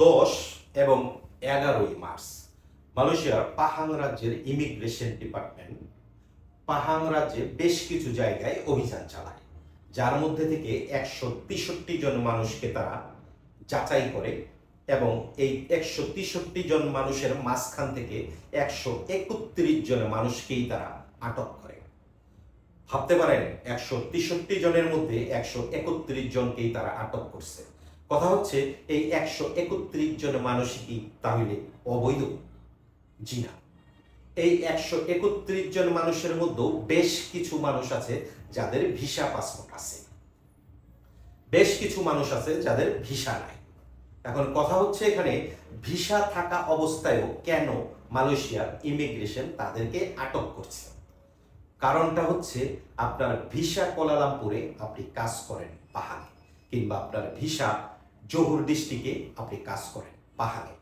10 এবং 11 মার্চ মালয়েশিয়ার পাহাং রাজ্যের ইমিগ্রেশন ডিপার্টমেন্ট পাহাং রাজ্যে বেশ কিছু জায়গায় অভিযান চালায়, যার মধ্যে থেকে 163 জন মানুষকে তারা যাচাই করে এবং এই 163 জন মানুষের মাঝখান থেকে 131 জন মানুষকেই তারা আটক করে। ভাবতে পারেন 163 জনের মধ্যে 131 জনকেই তারা আটক করছে। কথা হচ্ছে এই 131 জন মানুষ কি তাহলে অবৈধ? জি না। এই 131 জন মানুষের মধ্যেও বেশ কিছু মানুষ আছে যাদের ভিসা পাসপোর্ট আছে, বেশ কিছু মানুষ আছে যাদের ভিসা নাই। এখন কথা হচ্ছে এখানে ভিসা থাকা অবস্থায়ও কেন মালয়েশিয়ার ইমিগ্রেশন তাদেরকে আটক করছে? কারণটা হচ্ছে আপনার ভিসা কুয়ালালামপুরে আপনি কাজ করেন পাহাঙে, কিংবা আপনার ভিসা জোহর ডিস্ট্রিক্টে আপনি কাজ করেন পাহাঙে।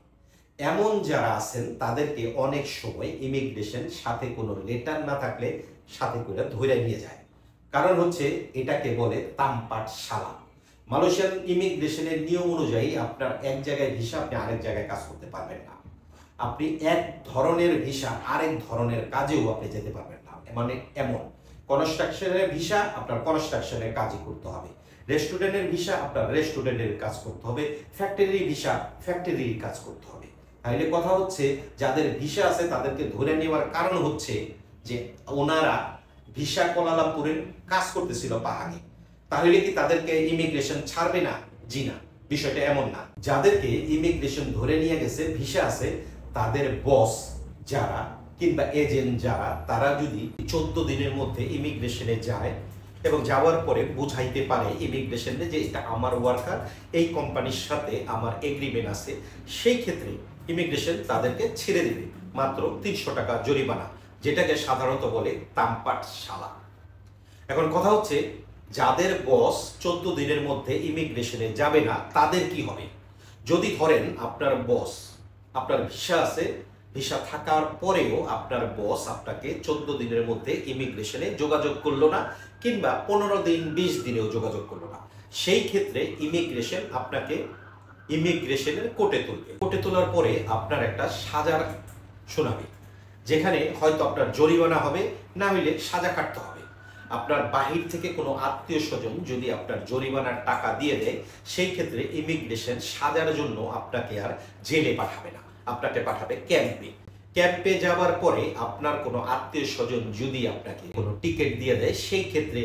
এমন যারা আছেন তাদেরকে অনেক সময় ইমিগ্রেশন সাথে কোনো লেটার না থাকলে সাথে করে ধরে নিয়ে যায়। কারণ হচ্ছে এটাকে বলে তামপাট শালা। মালয়েশিয়ান ইমিগ্রেশনের নিয়ম অনুযায়ী আপনার এক জায়গায় ভিসা আপনি আরেক জায়গায় কাজ করতে পারবেন না। আপনি এক ধরনের ভিসা আরেক ধরনের কাজেও আপনি যেতে পারবেন না। মানে এমন কনস্ট্রাকশনের ভিসা আপনার কনস্ট্রাকশনের কাজই করতে হবে, রেস্টুরেন্টের ভিসা আপনার রেস্টুরেন্টের কাজ করতে হবে, ফ্যাক্টরির ভিসা ফ্যাক্টরির কাজ করতে হবে। তাহলে কথা হচ্ছে যাদের ভিসা আছে তাদেরকে ধরে নেওয়ার কারণ হচ্ছে যে ওনারা ভিসা কুয়ালালামপুরের কাজ করতেছিল পাহাঙে। তাহলে কি তাদেরকে ইমিগ্রেশন ছাড়বে না? জি না, বিষয়টা এমন না। যাদেরকে ইমিগ্রেশন ধরে নিয়ে গেছে ভিসা আছে তাদের বস যারা কিংবা এজেন্ট যারা, তারা যদি 14 দিনের মধ্যে ইমিগ্রেশনে যায় এবং যাওয়ার পরে বুঝাইতে পারে ইমিগ্রেশনে যে এটা আমার ওয়ার্কার, এই কোম্পানির সাথে আমার এগ্রিমেন্ট আছে, সেই ক্ষেত্রে ইমিগ্রেশন তাদেরকে ছেড়ে দেবে মাত্র 300 টাকা জরিমানা, যেটাকে সাধারণত বলে তামপাট শালা। এখন কথা হচ্ছে যাদের বস 14 দিনের মধ্যে ইমিগ্রেশনে যাবে না তাদের কি হবে? যদি ধরেন আপনার বস, আপনার ভিসা আছে, ভিসা থাকার পরেও আপনার বস আপনাকে 14 দিনের মধ্যে ইমিগ্রেশনে যোগাযোগ করলো না, কিংবা 15 দিন 20 দিনেও যোগাযোগ করলো না, সেই ক্ষেত্রে ইমিগ্রেশন আপনাকে ইমিগ্রেশনের কোর্টে তুলবে। কোর্টে তোলার পরে আপনার একটা সাজা শোনাবে, যেখানে হয়তো আপনার জরিমানা হবে, না হইলে সাজা কাটতে হবে। আপনার বাহির থেকে কোনো আত্মীয় স্বজন যদি আপনার জরিমানার টাকা দিয়ে দেয়, সেই ক্ষেত্রে ইমিগ্রেশন সাজার জন্য আপনাকে আর জেলে পাঠাবে না, আপনাকে পাঠাবে ক্যাম্পে। ক্যাম্পে যাওয়ার পরে আপনার কোনো আত্মীয় স্বজন যদি আপনাকে কোনো টিকিট দিয়ে দেয়, সেই ক্ষেত্রে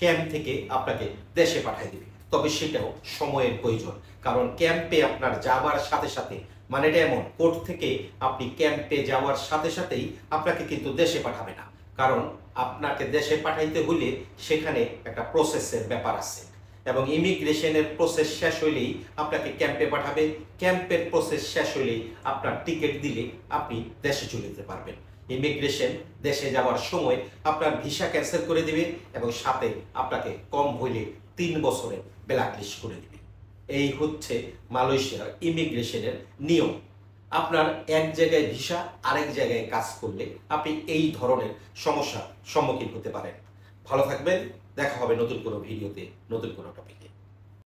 ক্যাম্প থেকে আপনাকে দেশে পাঠিয়ে দেবে। তবে সেটাও সময়ের প্রয়োজন, কারণ ক্যাম্পে আপনার যাওয়ার সাথে সাথে, মানে এটা এমন, কোর্ট থেকে আপনি ক্যাম্পে যাওয়ার সাথে সাথেই আপনাকে কিন্তু দেশে পাঠাবে না। কারণ আপনাকে দেশে পাঠাইতে হলে সেখানে একটা প্রসেসের ব্যাপার আছে, এবং ইমিগ্রেশনের প্রসেস শেষ হইলেই আপনাকে ক্যাম্পে পাঠাবে। ক্যাম্পের প্রসেস শেষ হইলেই আপনার টিকিট দিলে আপনি দেশে চলে যেতে পারবেন। ইমিগ্রেশন দেশে যাওয়ার সময় আপনার ভিসা ক্যান্সেল করে দিবে এবং সাথে আপনাকে কম হইলে 3 বছরের ব্ল্যাকলিস্ট করে দিবে। এই হচ্ছে মালয়েশিয়ার ইমিগ্রেশনের নিয়ম। আপনার এক জায়গায় ভিসা আরেক জায়গায় কাজ করলে আপনি এই ধরনের সমস্যার সম্মুখীন হতে পারেন। ভালো থাকবেন, দেখা হবে নতুন কোনো ভিডিওতে, নতুন কোনো টপিকে।